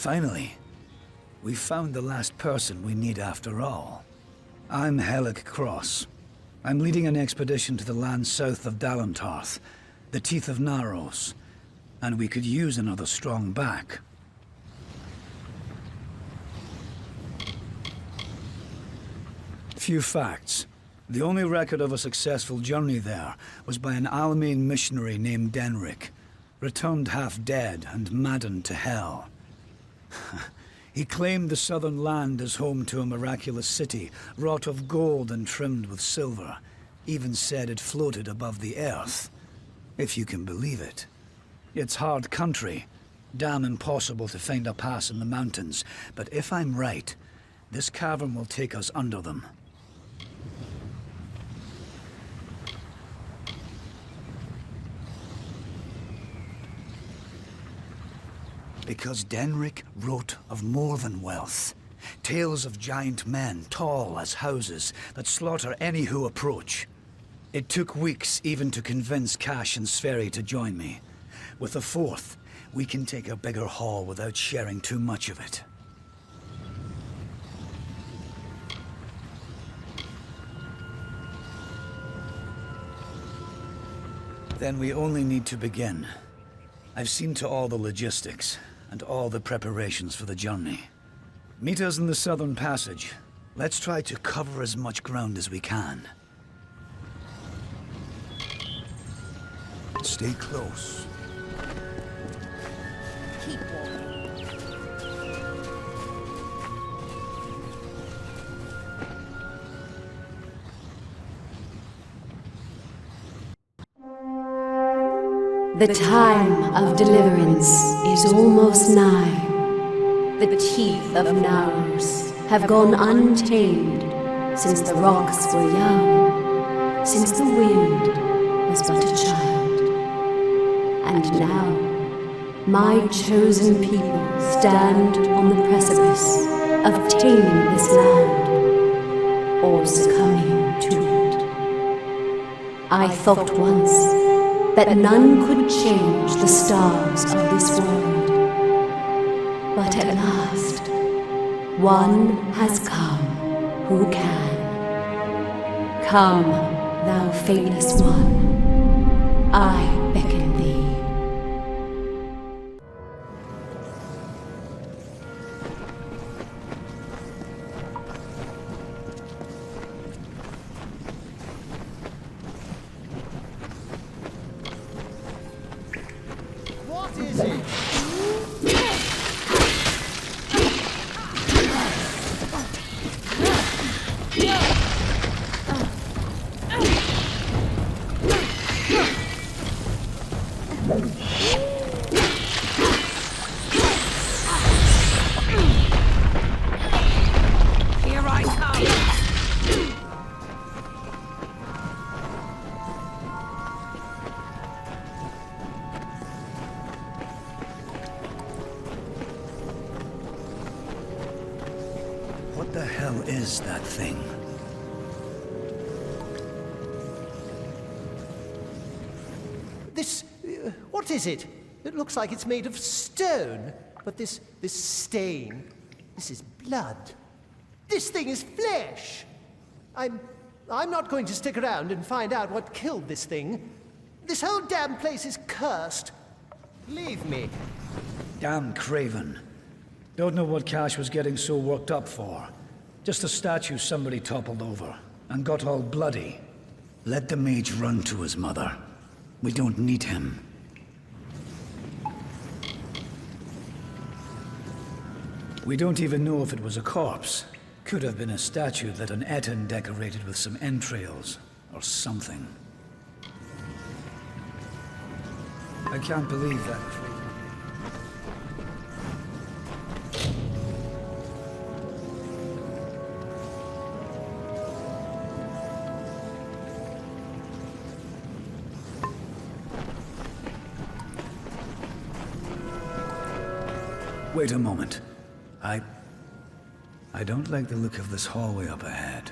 Finally, we found the last person we need after all. I'm Helig Cross. I'm leading an expedition to the land south of Dalantarth, the Teeth of Naros, and we could use another strong back. Few facts. The only record of a successful journey there was by an Almain missionary named Denric, returned half dead and maddened to hell. He claimed the southern land as home to a miraculous city, wrought of gold and trimmed with silver. Even said it floated above the earth, if you can believe it. It's hard country, damn impossible to find a pass in the mountains, but if I'm right, this cavern will take us under them. Because Denric wrote of more than wealth. Tales of giant men, tall as houses, that slaughter any who approach. It took weeks even to convince Cash and Sverri to join me. With a fourth, we can take a bigger haul without sharing too much of it. Then we only need to begin. I've seen to all the logistics and all the preparations for the journey. Meet us in the southern passage. Let's try to cover as much ground as we can. Stay close. Keep walking. The time of deliverance is almost nigh. The teeth of Naros have gone untamed since the rocks were young, since the wind was but a child. And now, my chosen people stand on the precipice of taming this land, or succumbing to it. I thought once that none could change the stars of this world. But at last, one has come who can. Come, thou faithless one, I beckon thee. What is it? Here I come. What the hell is that thing? This... what is it? It looks like it's made of stone. But this stain... this is blood. This thing is flesh! I'm not going to stick around and find out what killed this thing. This whole damn place is cursed. Leave me. Damn craven. Don't know what Cash was getting so worked up for. Just a statue somebody toppled over and got all bloody. Let the mage run to his mother. We don't need him. We don't even know if it was a corpse. Could have been a statue that an Etin decorated with some entrails or something. I can't believe that. Wait a moment. I don't like the look of this hallway up ahead.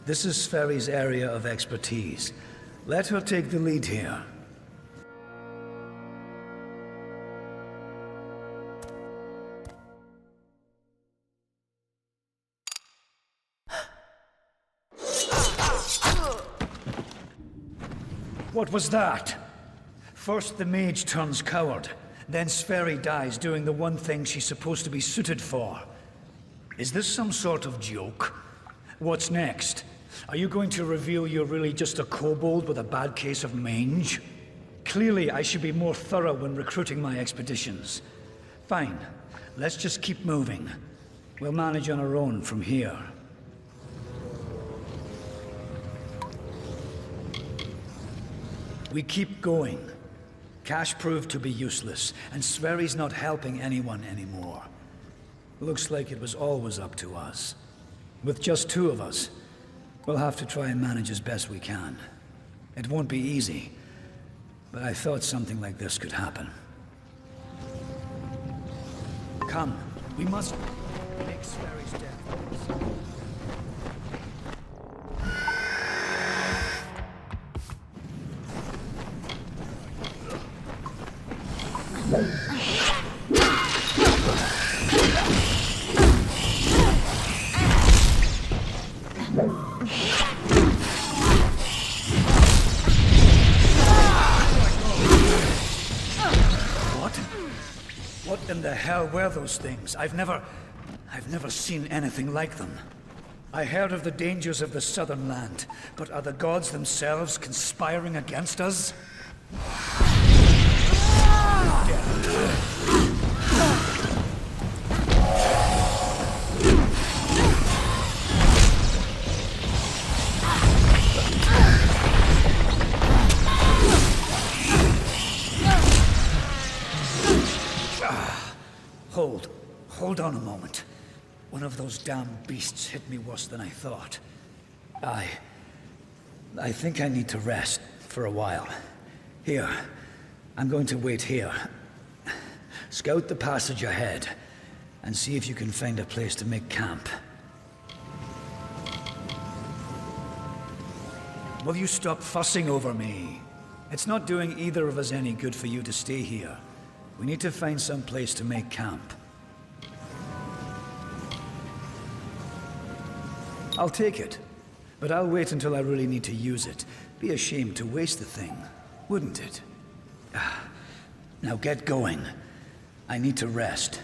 This is Sverri's area of expertise. Let her take the lead here. What was that? First the mage turns coward, then Sverri dies doing the one thing she's supposed to be suited for. Is this some sort of joke? What's next? Are you going to reveal you're really just a kobold with a bad case of mange? Clearly, I should be more thorough when recruiting my expeditions. Fine. Let's just keep moving. We'll manage on our own from here. We keep going. Cash proved to be useless, and Sverri's not helping anyone anymore. Looks like it was always up to us. With just two of us, we'll have to try and manage as best we can. It won't be easy, but I thought something like this could happen. Come, we must make Sverri's death. What in the hell were those things? I've never seen anything like them. I heard of the dangers of the southern land, but are the gods themselves conspiring against us? Hold on a moment. One of those damn beasts hit me worse than I thought. I think I need to rest for a while. Here, I'm going to wait here. Scout the passage ahead and see if you can find a place to make camp. Will you stop fussing over me? It's not doing either of us any good for you to stay here. We need to find some place to make camp. I'll take it, but I'll wait until I really need to use it. Be ashamed to waste the thing, wouldn't it? Now get going. I need to rest.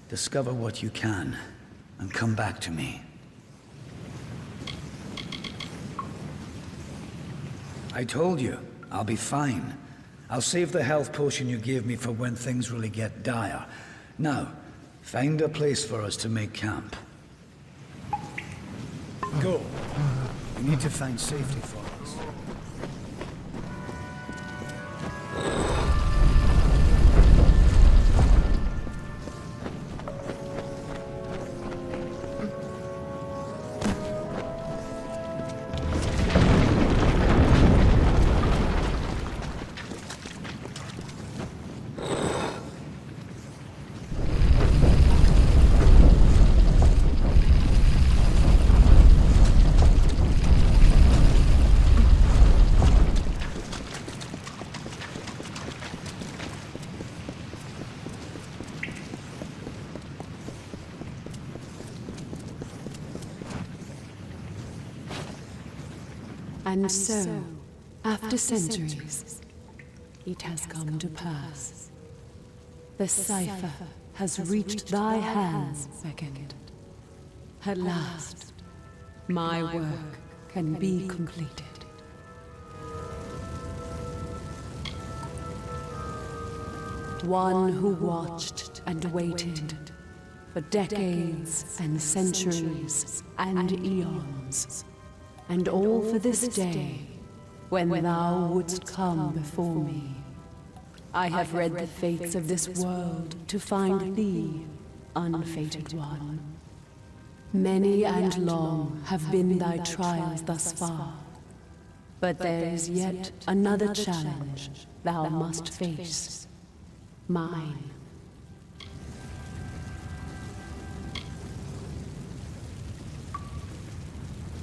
Discover what you can, and come back to me. I told you, I'll be fine. I'll save the health potion you gave me for when things really get dire. Now, find a place for us to make camp. Go. We need to find safety for us. And so, after centuries, it has come to pass. The cipher has reached thy hands, Beckett. At last, my work can be completed. One who watched and waited for decades and centuries and eons, and all for this day, when thou wouldst come before me. I have read the fates of this world to find thee, unfated one. Many and long have been thy trials thus far, but there is yet another challenge thou must face, mine.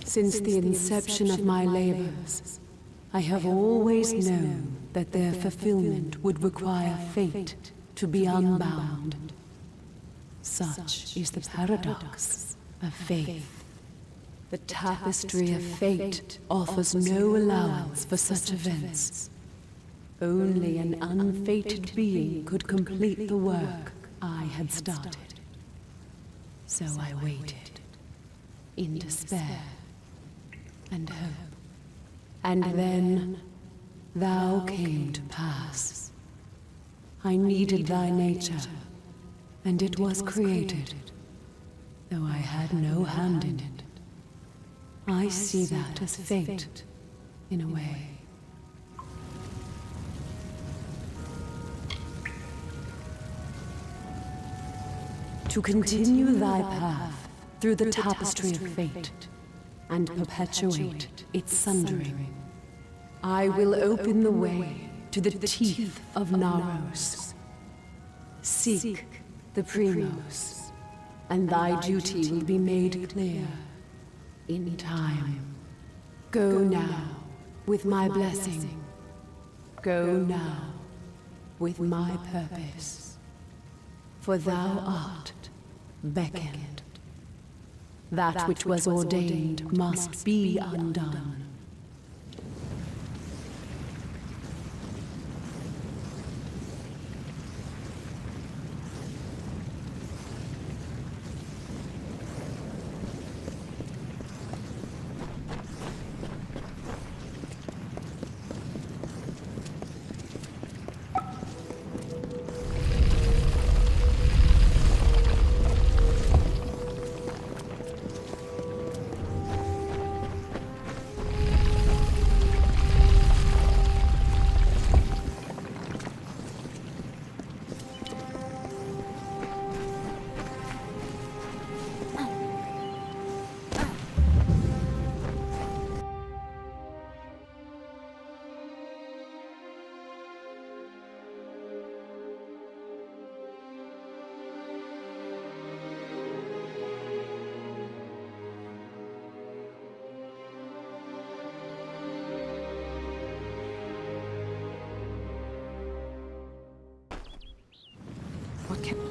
Since the inception of my labors, I have always known that their fulfillment would require fate to be unbound. Such is the paradox of faith. The tapestry of fate offers no allowance for such events. Only an unfated being could complete the work I had started. So I waited, in despair and hope. And then thou came to pass. I needed thy nature, and it was created, though I had no hand in it. I see that as fate, in a way. To continue thy path through the tapestry of fate and perpetuate its sundering, I will open the way to the Teeth of Naros. Seek the Primos, and thy duty will be made clear in time. Go now with my blessing. Go now with my purpose. For thou art beckoned. That which was ordained must be undone.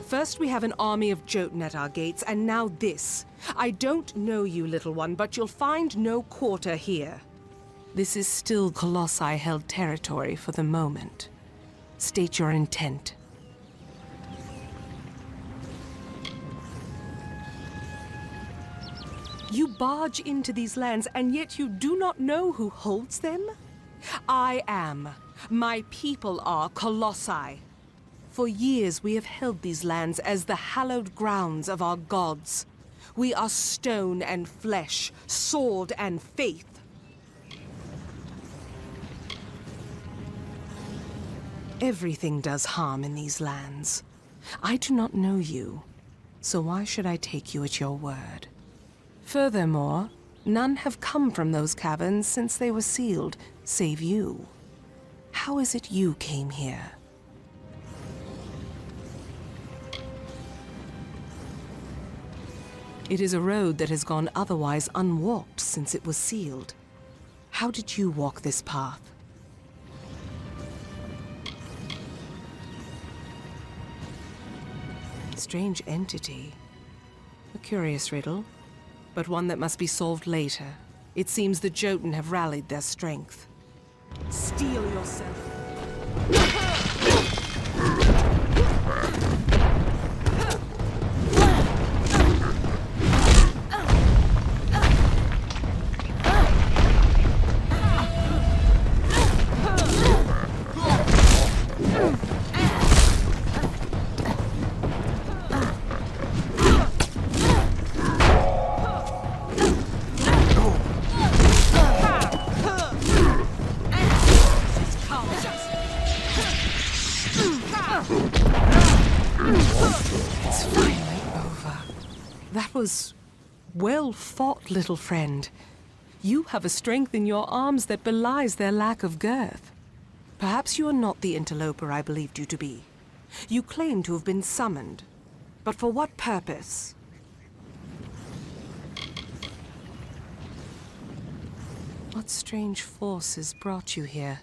First we have an army of Jotun at our gates, and now this. I don't know you, little one, but you'll find no quarter here. This is still Colossi-held territory for the moment. State your intent. You barge into these lands, and yet you do not know who holds them? I am. My people are Colossi. For years we have held these lands as the hallowed grounds of our gods. We are stone and flesh, sword and faith. Everything does harm in these lands. I do not know you, so why should I take you at your word? Furthermore, none have come from those caverns since they were sealed, save you. How is it you came here? It is a road that has gone otherwise unwalked since it was sealed. How did you walk this path? Strange entity. A curious riddle, but one that must be solved later. It seems the Jotun have rallied their strength. Steel yourself. It's finally over. That was well fought, little friend. You have a strength in your arms that belies their lack of girth. Perhaps you are not the interloper I believed you to be. You claim to have been summoned, but for what purpose? What strange forces brought you here?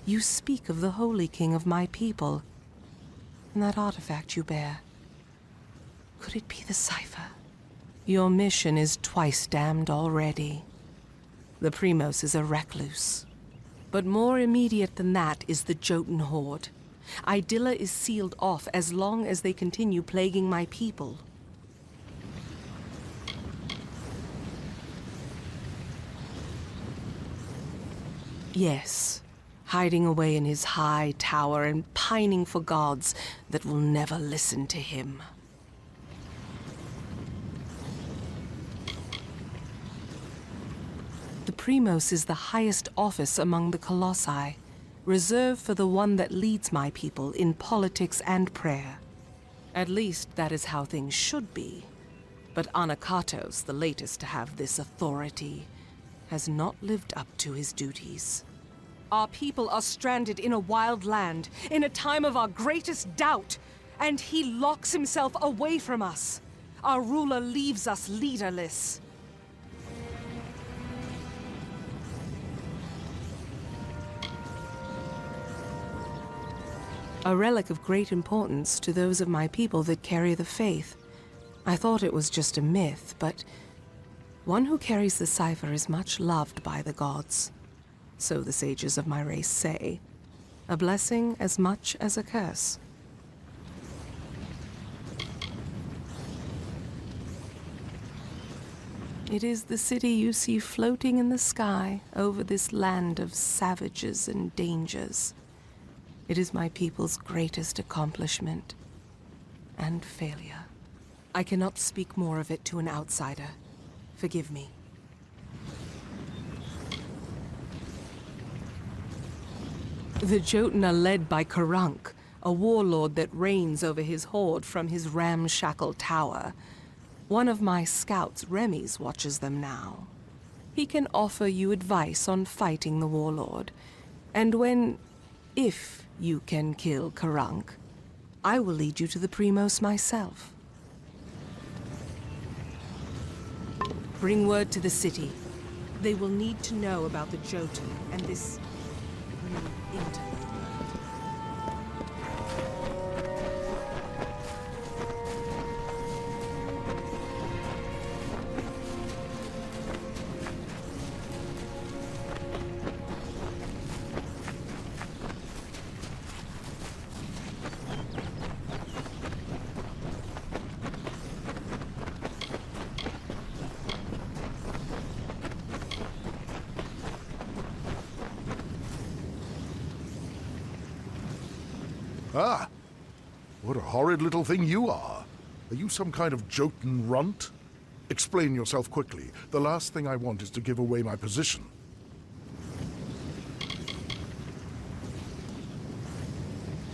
You speak of the Holy King of my people, and that artifact you bear. Could it be the cipher? Your mission is twice damned already. The Primos is a recluse. But more immediate than that is the Jotun horde. Idylla is sealed off as long as they continue plaguing my people. Yes, hiding away in his high tower and pining for gods that will never listen to him. The Primos is the highest office among the Colossi, reserved for the one that leads my people in politics and prayer. At least that is how things should be. But Anakatos, the latest to have this authority, has not lived up to his duties. Our people are stranded in a wild land, in a time of our greatest doubt, and he locks himself away from us. Our ruler leaves us leaderless. A relic of great importance to those of my people that carry the faith. I thought it was just a myth, but one who carries the cipher is much loved by the gods. So the sages of my race say. A blessing as much as a curse. It is the city you see floating in the sky over this land of savages and dangers. It is my people's greatest accomplishment and failure. I cannot speak more of it to an outsider. Forgive me. The Jotun are led by Karunk, a warlord that reigns over his horde from his ramshackle tower. One of my scouts, Remy's, watches them now. He can offer you advice on fighting the warlord. And if you can kill Karunk, I will lead you to the Primos myself. Bring word to the city. They will need to know about the Jotun and this new interloper. Ah! What a horrid little thing you are. Are you some kind of Jotun runt? Explain yourself quickly. The last thing I want is to give away my position.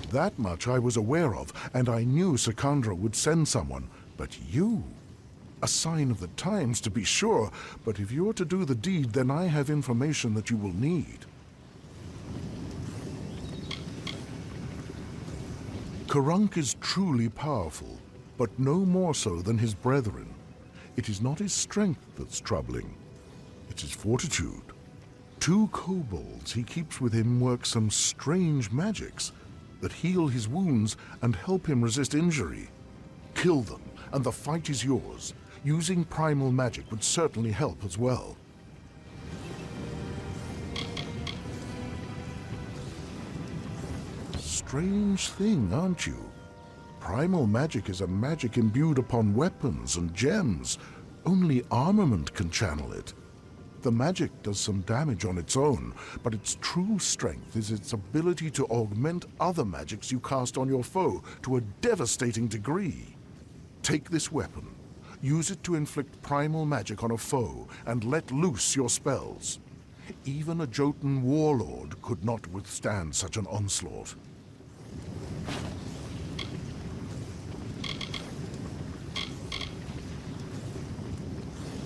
That much I was aware of, and I knew Sikandra would send someone. But you? A sign of the times, to be sure, but if you're to do the deed, then I have information that you will need. Karunk is truly powerful, but no more so than his brethren. It is not his strength that's troubling. It's his fortitude. 2 kobolds he keeps with him work some strange magics that heal his wounds and help him resist injury. Kill them, and the fight is yours. Using primal magic would certainly help as well. Strange thing, aren't you? Primal magic is a magic imbued upon weapons and gems. Only armament can channel it. The magic does some damage on its own, but its true strength is its ability to augment other magics you cast on your foe to a devastating degree. Take this weapon, use it to inflict primal magic on a foe, and let loose your spells. Even a Jotun warlord could not withstand such an onslaught.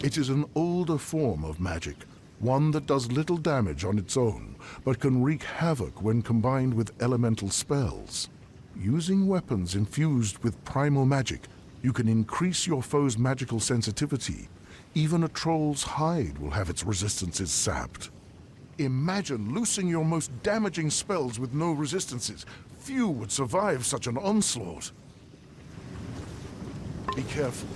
It is an older form of magic, one that does little damage on its own, but can wreak havoc when combined with elemental spells. Using weapons infused with primal magic, you can increase your foe's magical sensitivity. Even a troll's hide will have its resistances sapped. Imagine loosing your most damaging spells with no resistances. Few would survive such an onslaught. Be careful.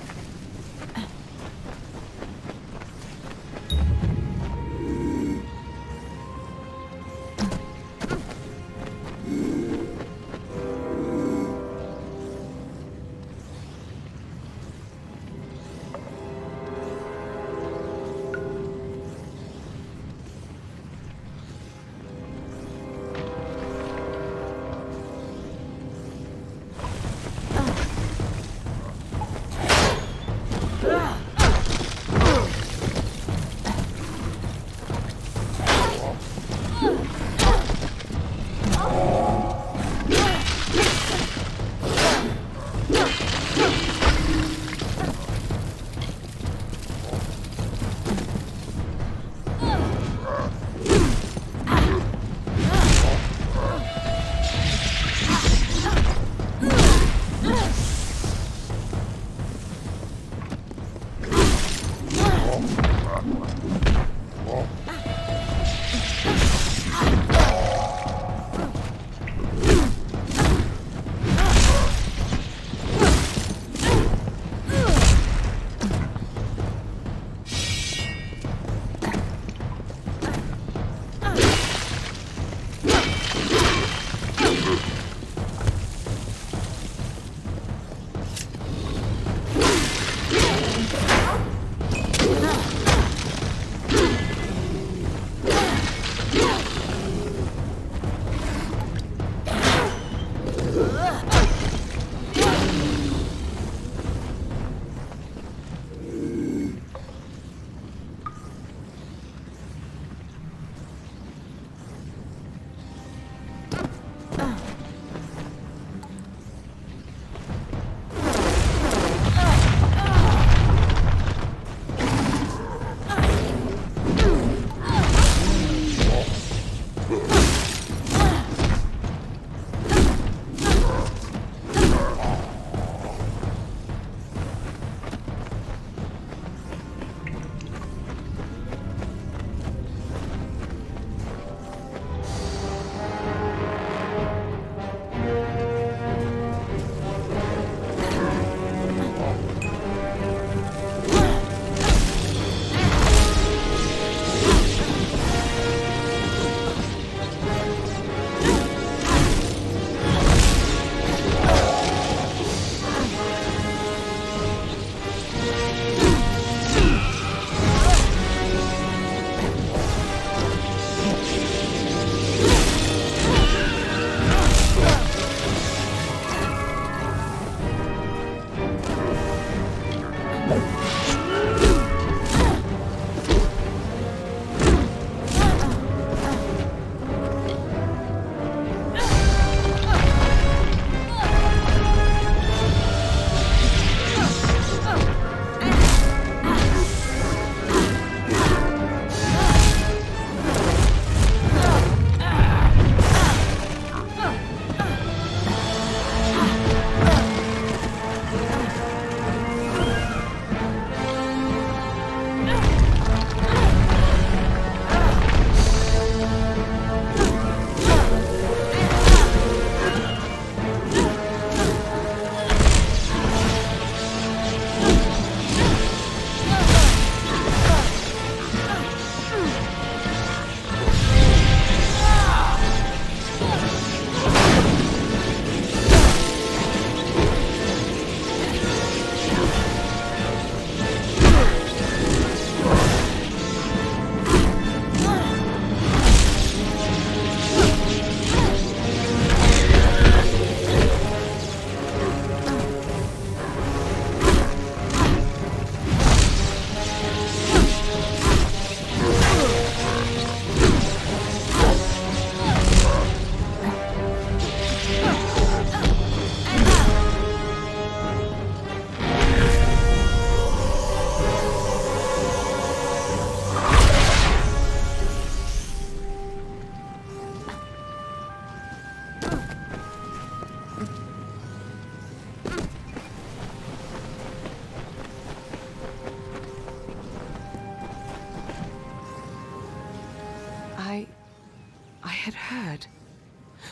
I had heard.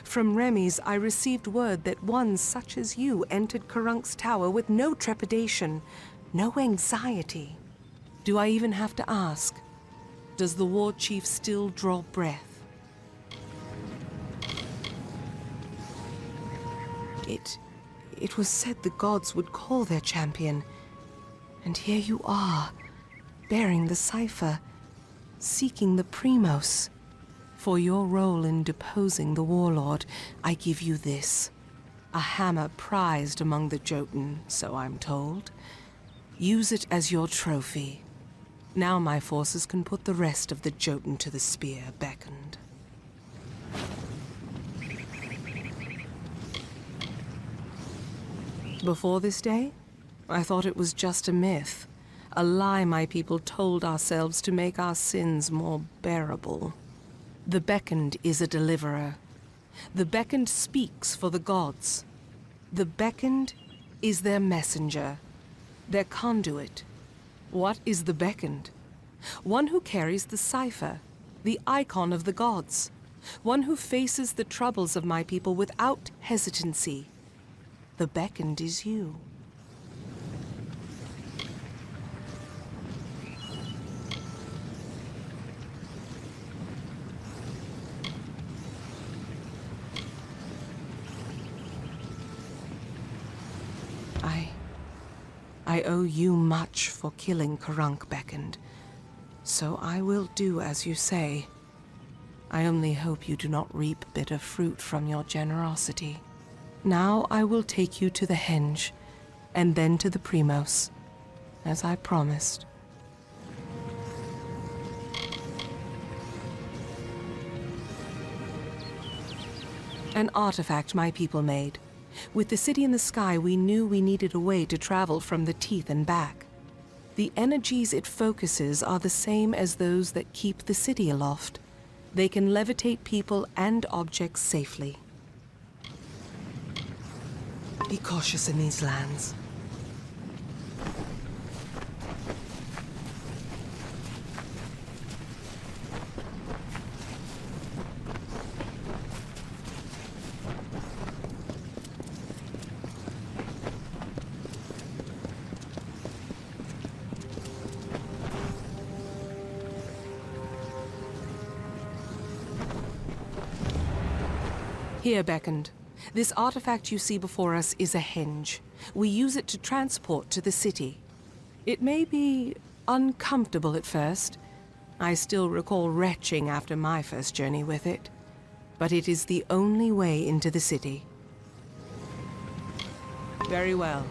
From Remy's, I received word that one such as you entered Karunk's tower with no trepidation, no anxiety. Do I even have to ask? Does the war chief still draw breath? It was said the gods would call their champion. And here you are, bearing the cipher, seeking the Primos. For your role in deposing the warlord, I give you this. A hammer prized among the Jotun, so I'm told. Use it as your trophy. Now my forces can put the rest of the Jotun to the spear beckoned. Before this day, I thought it was just a myth, a lie my people told ourselves to make our sins more bearable. The beckoned is a deliverer. The beckoned speaks for the gods. The beckoned is their messenger, their conduit. What is the beckoned? One who carries the cipher, the icon of the gods. One who faces the troubles of my people without hesitancy. The beckoned is you. I owe you much for killing Karunk beckoned, so I will do as you say. I only hope you do not reap bitter fruit from your generosity. Now I will take you to the henge, and then to the Primos, as I promised. An artifact my people made. With the city in the sky, we knew we needed a way to travel from the Teeth and back. The energies it focuses are the same as those that keep the city aloft. They can levitate people and objects safely. Be cautious in these lands. Here, beckoned. This artifact you see before us is a henge. We use it to transport to the city. It may be uncomfortable at first. I still recall retching after my first journey with it. But it is the only way into the city. Very well.